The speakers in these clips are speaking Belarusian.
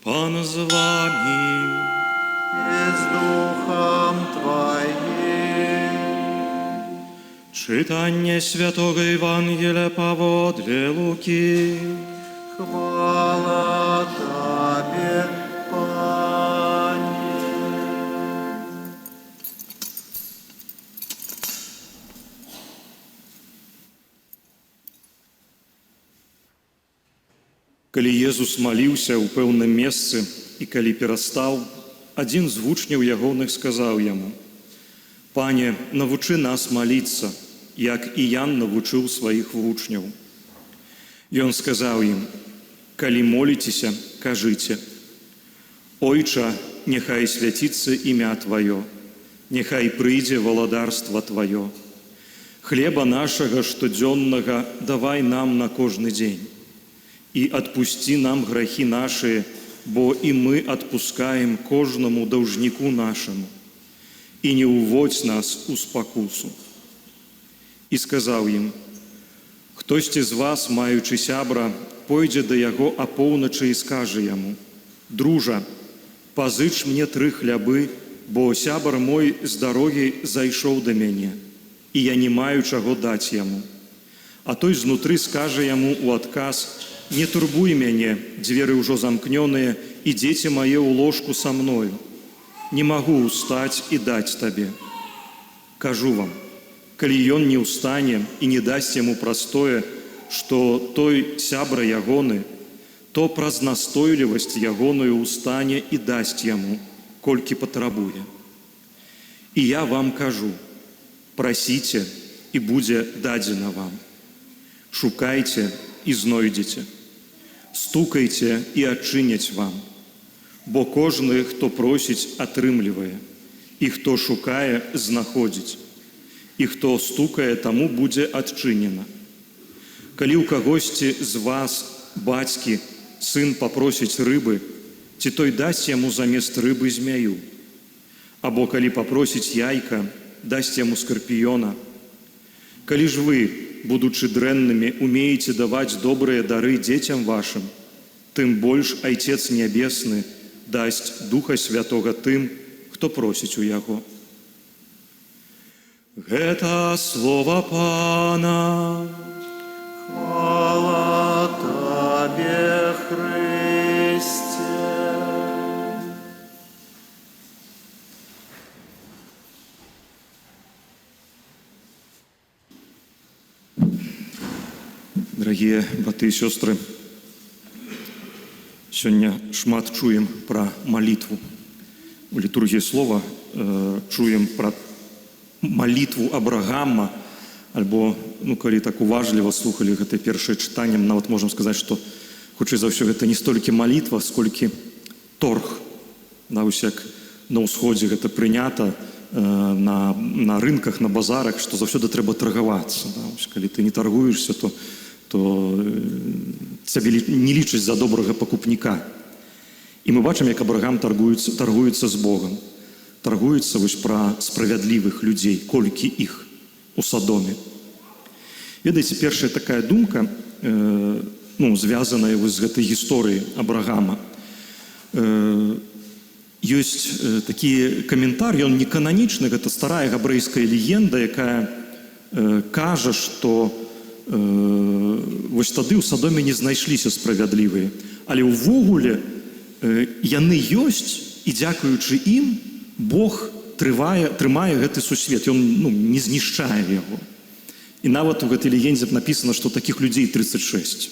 Пан з вами. И с Духом Твоим. Читання Святого Євангелія паводле Луки. Хвала Тебе, Пане. Калі Езус маліўся ў пэўным месцы, і калі перастаў, адзін з вучняў ягоных сказаў яму: «Пане, навучы нас маліцца, як і Ян навучыў сваіх вучняў». Ён сказаў ім: «Калі моліцеся, кажыце: Ойча, няхай свяціцца імя Тваё, няхай прыйдзе валадарства Тваё. Хлеба нашага штодзённага давай нам на кожны дзень. І адпусці нам грахі нашыя, бо і мы адпускаем кожнаму даўжніку нашаму. І не ўводзь нас у спакусу». І сказаў ім: «Хтосьці з вас, маючы сябра, пойдзе да яго апоўначы і скажа яму: Дружа, пазыч мне 3 хлябы, бо сябар мой з дарогі зайшоў да мяне, і я не маю чаго даць яму. А той знутры скажа яму ў адказ: Не турбуй мяне, дзверы ўжо замкнёныя, і дзеці мае ў ложку са мною. Не магу ўстаць і даць табе. Кажу вам, калі ён не ўстане і не дасць яму праз тое, што той сябра ягоны, то праз настойлівасць ягоную ўстане і дасць яму, колькі патрабуе. І я вам кажу: прасіце, і будзе дадзена вам. Шукайце і знойдзеце. Стукайце і адчыняць вам. Бо кожны, хто просіць, атрымлівае, і хто шукае, знаходзіць, і хто стукае, таму будзе адчынена. Калі ў кагосьці з вас, бацькі, сын папросіць рыбы, ці той дасць яму замест рыбы змяю? Або калі папросіць яйка, дасць яму скарпіёна? Калі ж вы, будучы дрэннымі, умееце даваць добрыя дары дзецям вашым, тым больш Айцец Нябесны дасць Духа Святога тым, хто просіць у Яго». Гэта слова Пана. Хвала Тебе, Христе. Дарагія браты і сёстры, сёння шмат чуем пра малітву. У літургіі слова чуем пра малітву Абрагама, альбо, калі так уважліва слухалі гэтае першае чытанне, нават можам сказаць, што хутчэй за ўсё гэта не столькі малітва, сколькі торг. Вось як на ўсходзе гэта прынята на рынках, на базарах, што заўсёды трэба таргавацца. Калі ты не таргуешся, то цябе не лічаць за добрага пакупніка. І мы бачым, як Абрагам таргуецца з Богам. Таргуецца вось пра справядлівых людзей, колькі іх у Садоме. Ведаеце, першая такая думка, звязаная з гэтай гісторыяй Абрагама. Ёсць такі каментар, ён не кананічны, гэта старая габрэйская легенда, якая кажа, што вось тады ў Садоме не знайшліся справядлівыя. Але ўвогуле яны ёсць, і дзякуючы ім Бог трымае гэты сусвет, ён не знішчае яго. І нават у гэтай легендзе напісана, што такіх людзей 36.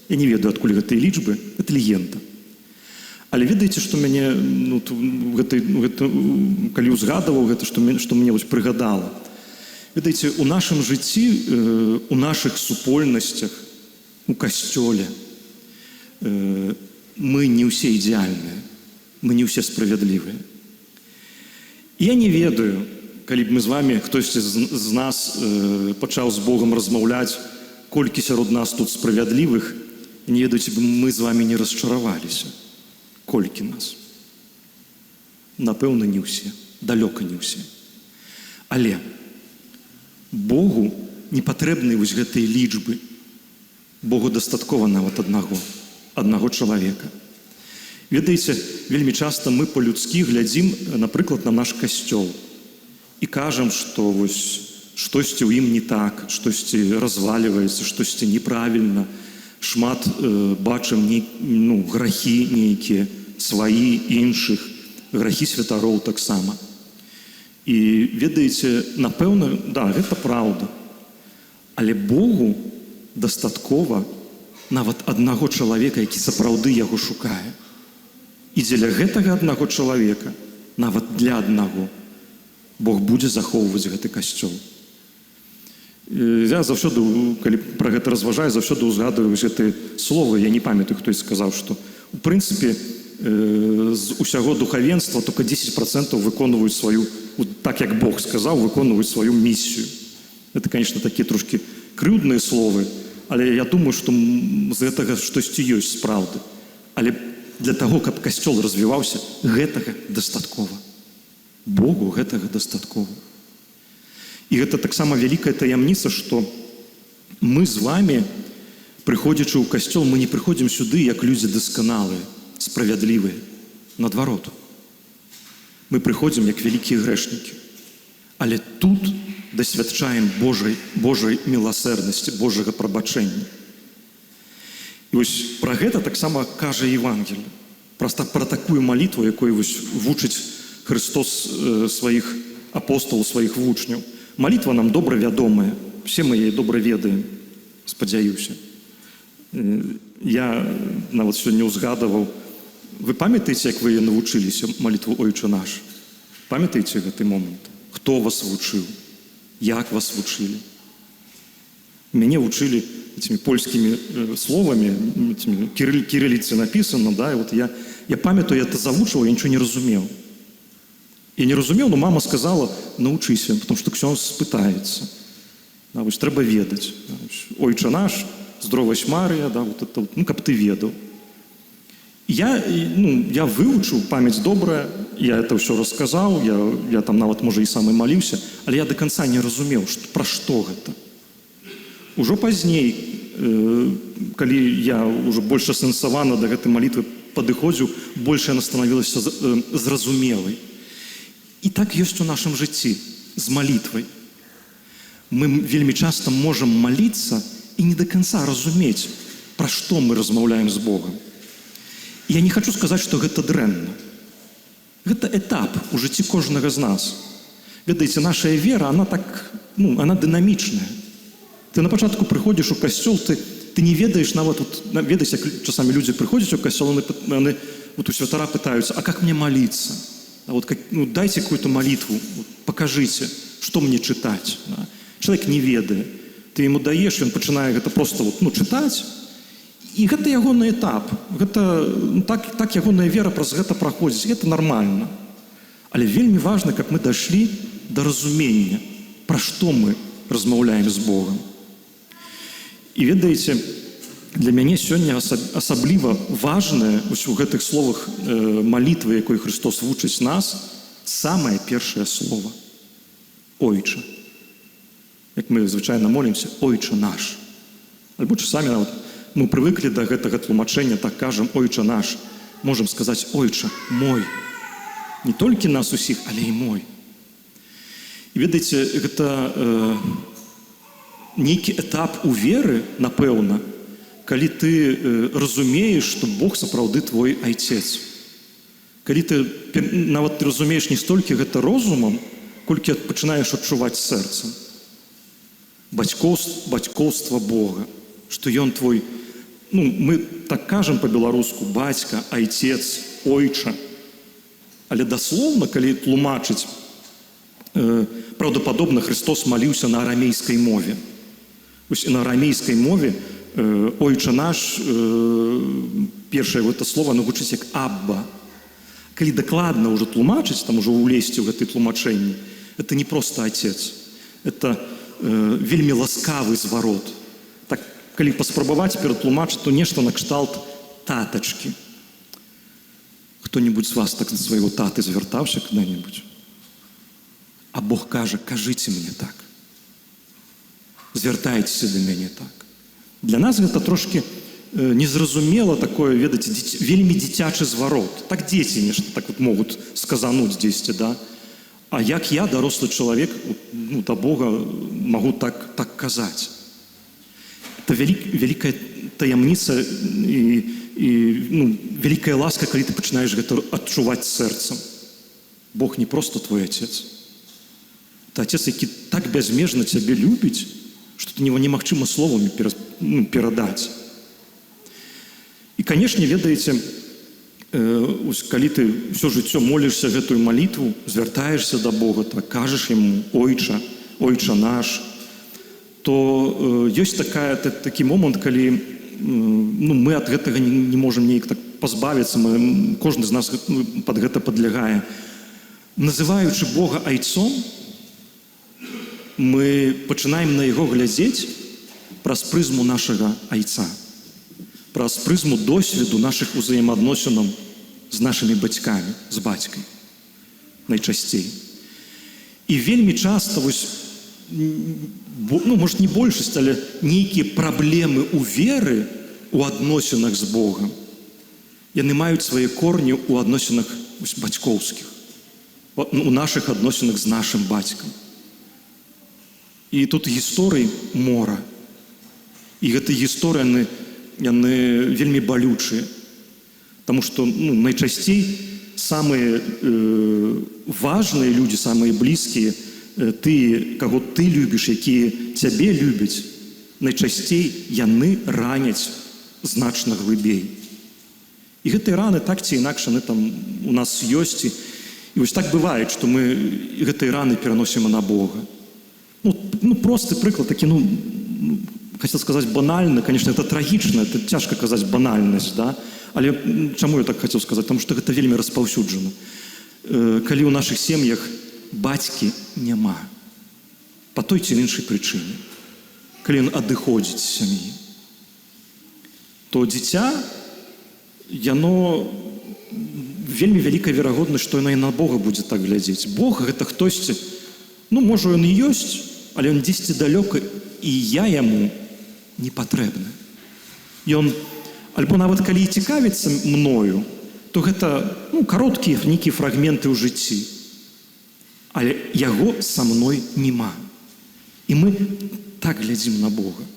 Я не ведаю, адкуль гэтыя лічбы, гэта легенда. Але ведаеце, што мяне, калі ўзгадаваў гэта, што мне прыгадала. Ведаеце, у нашым жыцці, у нашых супольнасцях, у касцёле мы не ўсе ідэальныя, мы не ўсе справядлівыя. Я не ведаю, калі б мы з вамі, хтосьці з нас пачаў з Богам размаўляць, колькі сярод нас тут справядлівых, не ведаеце, мы з вамі не расчараваліся. Колькі нас? Напэўна, не ўсе, далёка не ўсе. Але Богу не патрэбны вось гэтыя лічбы. Богу дастаткова нават аднаго чалавека. Ведаеце, вельмі часта мы па-людскі глядзім, напрыклад, на наш касцёл і кажам, што вось штосьці ў ім не так, штосьці разваліваецца, штосьці неправільна. Шмат бачым грахі нейкія, сваі, іншых, грахі святароў таксама. І ведаеце, напэўна, да, гэта праўда. Але Богу дастаткова нават аднаго чалавека, які сапраўды яго шукае. І дзеля гэтага аднаго чалавека, нават для аднаго, Бог будзе захоўваць гэты касцёл. Я заўсёды, калі пра гэта разважаю, заўсёды ўзгадваю гэтыя словы. Я не памятаю, хто сказаў, што у прынцыпе з усяго духавенства только 10% выконваюць сваю, так як Бог сказаў, выконваюць сваю місію. Это, конечно, такія трошки крыўдныя словы, але я думаю, што з гэтага штосьці ёсць справды. Але для таго, каб касцёл развіваўся, гэтага дастаткова. Богу гэтага дастаткова. І гэта таксама вялікая таямніца, што мы з вами, прыходзячы ў касцёл, мы не прыходзім сюды як людзі дасканалыя, справядлівыя. Наадварот. Мы прыходзім як вялікія грэшнікі. Але тут дасвядчаем Божай міласэрнасці, Божага прабачэння. І вось пра гэта таксама кажа Евангелие. Проста пра такую малітву, якой вучыць Христос сваіх апостолаў, сваіх вучняў. Малітва нам добра вядомая. Все мы яе добра ведаем, спадзяюся. Я нават сёння ўзгадаваў. Вы памятаеце, як вы навучыліся малітву «Ойче наш»? Памятаеце гэты момант? Хто вас вучыў? Як вас вучылі? Мяне вучылі этими польскими словами, кириллице написано, да, и вот я памятаю, я это завучивал, я ничего не разумел. Я не разумел, но мама сказала, научися, потому что ксёндз спытаецца. Да, вось трэба ведаць. Да, «Ойче наш», «Здравась Мария», да, вот это вот, каб ты ведаў. Я выучыў, памяць добрая, я это ўсё расказаў, я там нават, можа, і сам і маліўся, але я до конца не разумеў, пра што гэта. Ужо пазней, калі я уже больш асэнсавана да гэтай малітвы падыходзіў, больш яна станавілася зразумелай. І так ёсць у нашым жыцці з малітвай. Мы вельмі часта можам маліцца і не до конца разумець, пра што мы размаўляем з Богом. Я не хочу сказаць, што гэта дрэнна. Гэта этап у жыцці кожнага з нас. Ведаеце, наша вера, она так, она дынамічная. Ты на пачатку прыходзіш у касцёл, ты не ведаеш нават, ведаеце, як часамі людзі прыходзяць у касцёл, яны у святара пытаюцца, а как мне молиться? Дайте какую-то молитву, покажите, что мне читать. Да? Человек не ведае. Ты ему даешь, он пачынае гэта просто читать, і гэта ягоны этап. Так ягоная вера праз гэта праходзіць. Гэта нормально. Але вельмі важна, каб мы дайшлі да разумення, пра што мы размаўляем з Богом. І ведаеце, для мяне сёння асабліва важнае у гэтых словах малітвы, якой Христос вучыць нас, самае першае слово «Ойче». Як мы звычайна молімся «Ойче наш». Альбо часамі мы прывыклі да гэтага тлумачэння, так кажам «Ойче наш». Можам сказаць «Ойче мой». Не толькі нас усіх, але і мой. І ведаеце, гэта нейкі этап у веры, напэўна, калі ты разумееш, што Бог сапраўды твой айцец. Калі ты нават ты разумееш не столькі гэта розумам, колькі пачынаеш адчуваць сэрцам. Бацькоўства Бога, што ён твой, мы так кажам па-беларуску, бацька, айцец, ойча. Але даслоўна, калі тлумачыць, правдападобна Христос маліўся на арамейскай мове. Вось і на арамейскай мове «Ойче наш», першае гэта слово, оно гучыць як «Абба». Калі дакладна ўжо тлумачыць, там ужо ўлезці ў гэтай тлумачэнні, это не просто отец, это вельмі ласкавы зварот. Так, калі паспрабаваць ператлумачыць, то нешта накшталт татачкі. Хто-нибудь з вас так на свайго таты звяртаўся куды-нибудь? А Бог кажа, кажыце мне так. Звяртайцеся да мяне так. Для нас гэта трошки незразумела такое, ведаеце, вельмі дзіцячы зварот. Так дзеці нешта так вот могуць сказануць дзесьці, да? А як я, дарослы чалавек, ну, да Бога, магу так казаць? Это вялікая таямніца і ну, вялікая ласка, калі ты пачынаеш гэта адчуваць сэрцам. Бог не просто твой Отец. Это Отец, які так бязмежна цябе любіць, што ты немагчыма словамі перадаць. І, канешне, ведаеце, калі ты ўсё жыццё молішся гэтую малітву, звяртаешся да Бога, так кажаш яму «Ойча, Ойча наш», то ёсць такі момант, калі ну, мы ад гэтага не можам неяк так пазбавіцца, кожны з нас пад гэта падлягае. Называючы Бога Айцом, мы пачынаем на Яго глядзець праз прызму нашага Айца, праз прызму досведу нашых узаемаадносінаў з нашымі бацькамі, з бацькай, найчасцей. І вельмі часта, ну, может, не большасць, але нейкія праблемы ў веры у адносінах з Богам, яны маюць свае корні ў адносінах бацькоўскіх, у нашых адносінах з нашым бацькам. І тут гісторыі мора. І гэтыя гісторыі, яны вельмі балючыя. Таму што ну, найчасцей самыя важныя людзі, самыя блізкія, тыя, каго ты любіш, якія цябе любяць, найчасцей яны раняць значна глыбей. І гэтыя раны так ці інакш яны там у нас ёсць. І вось так бывае, што мы гэтыя раны пераносім на Бога. Ну просты прыклад такі, ну, хотел сказать банально, конечно, это трагічна, это цяжка казаць банальнасць, да? Але чаму я так хотел сказаць? Потому што гэта вельмі распаўсюджана. Калі ў нашых сем'ях бацькі няма, па той ці іншай прычыне, калі ён адыходзіць з сям'і, то дзіця, яно вельмі вялікая верагоднасць, што яно і на Бога будзе так глядзець. Бог гэта хтосьці, ну, можа, ён і ёсць, але ён дзесьці далёка, і я яму не патрэбны. Ён, альбо нават калі цікавіцца мною, то гэта ну, кароткія нейкія фрагменты ў жыцці. Але яго са мной няма. І мы так глядзім на Бога.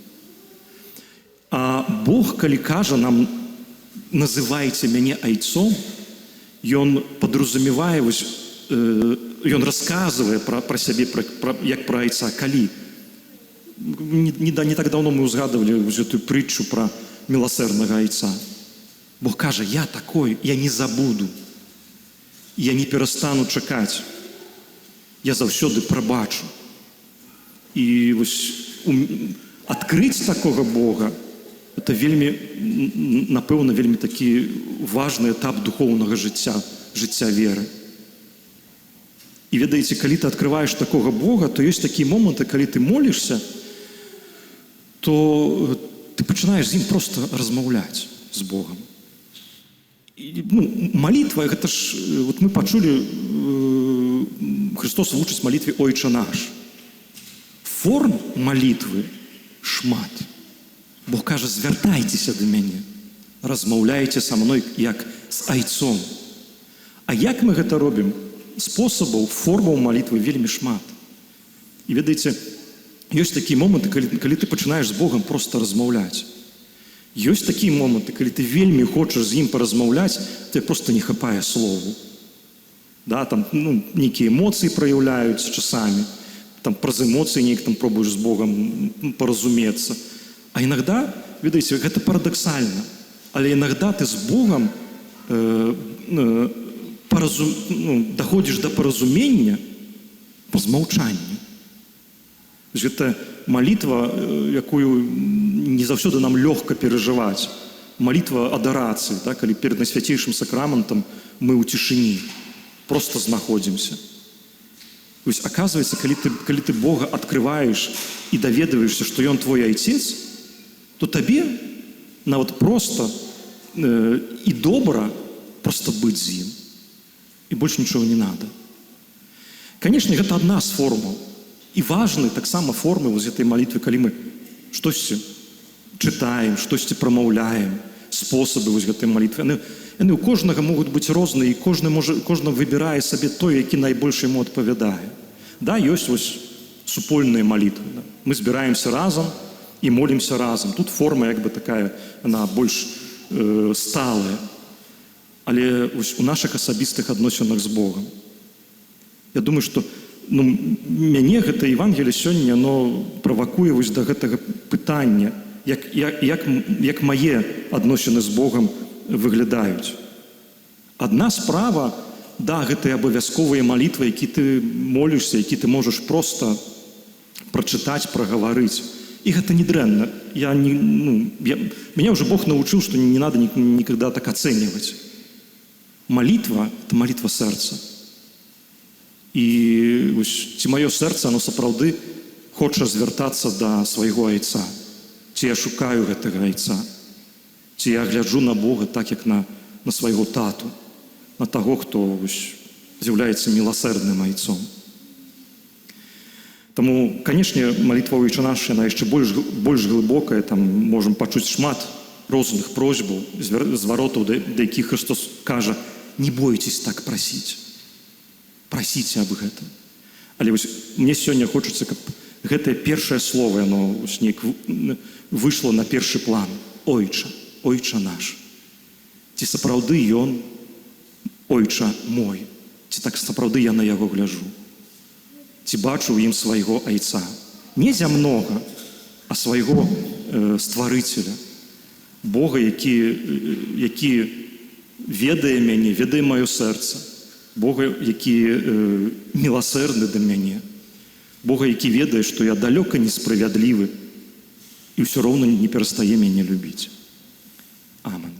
А Бог, калі кажа нам, называйце мяне Айцом, ён падразумевае, ён расказвае пра сябе, як пра Айца, калі. Не так давно мы узгадывали эту притчу про милосердного Айца. Бог каже, я такой, я не забуду, я не перестану чакаць, я заўсёды прабачу. І адкрыць такога Бога, это вельмі, напэўна, вельмі такі важны этап духоўнага жыцця веры. І ведаеце, калі ты адкрываеш такога Бога, то ёсць такія моманты, калі ты молішся, то ты пачынаеш з ім просто размаўляць з Богом. І, ну, малітва, гэта ж, вот мы пачулі, Христос вучыць малітве «Ойча наш». Форм малітвы шмат. Бог кажа, звяртайцеся да мяне, размаўляйце са мной, як з Айцом. А як мы гэта робім? Спосабаў, формаў малітвы вельмі шмат. І ведаеце, ёсць такія моманты, калі ты пачынаеш з Богом просто размаўляць. Ёсць такія моманты, калі ты вельмі хочаш з ім паразмаўляць, тебе просто не хапае слову. Да, там, ну, нейкія эмоцыі праяўляюць часамі, там праз эмоцыі неяк там пробуеш з Богом паразумецца. А інагда, ведаеце, гэта парадаксальна, але інагда ты з Богом даходзіш да паразумення праз маўчанне. Гэта малітва, якую не заўсёды нам лёгка перажываць. Малітва адарацыі, да, калі перад найсвяцейшым сакраментам мы ў цішыні просто знаходзімся. Вось, аказваецца, калі ты Бога адкрываеш і даведваешся, што ён твой Айцец, то табе нават проста і добра проста быць з ім. І больш нічого не надо. Канешне, гэта адна з формаў. І важны таксама формы вось гэтай малітвы, калі мы штосьці чытаем, штосьці прамаўляем, спосабы вось гэтай малітвы. Яны ў кожнага могуць быць розныя, і кожны выбірае сабе той, які найбольш яму адпавядае. Да, ёсць вось супольныя малітвы. Да. Мы збіраемся разам і молімся разам. Тут форма як бы такая, она больш сталая. Але вось у нашых асабістых адносінах з Богам. Я думаю, што мяне гэта Евангелие сёння правакуе вось да гэтага пытання, як мае адносіны з Богам выглядаюць. Адна справа, да, гэтыя абавязковыя малітвы, які ты молішся, які ты можаш проста прачытаць, прагаварыць. І гэта не дрэнна. Меня уже Бог научил, что не надо никогда так оценивать. Молитва – это молитва сердца. І ці маё сэрца, оно сапраўды хоча звяртацца да свайго айца. Ці я шукаю гэтага айца. Ці я гляджу на Бога так, як на свайго тату, на таго, хто з'яўляецца міласэрдным айцом. Таму, канешне, малітва «Ойче наш», яна яшчэ больш глыбокая, там можам пачуць шмат розных просьбаў, зваротаў, да якіх Христос кажа: не бойцесь так прасіць. Прасіце аб гэтым. Але мне сёння хочацца, каб гэтае першае слово, яно выйшло на першы план. Ойча, Ойча наш. Ці сапраўды ён Ойча мой? Ці так сапраўды я на яго гляджу? Ці бачу ў ім свайго айца? Не зямнога, а свайго стварыцеля. Бога, які ведае мяне, ведае маё сэрца. Бога, які міласэрны да мяне. Бога, які ведае, што я далёка несправядлівы і ўсё роўна не перастае мяне любіць. Амен.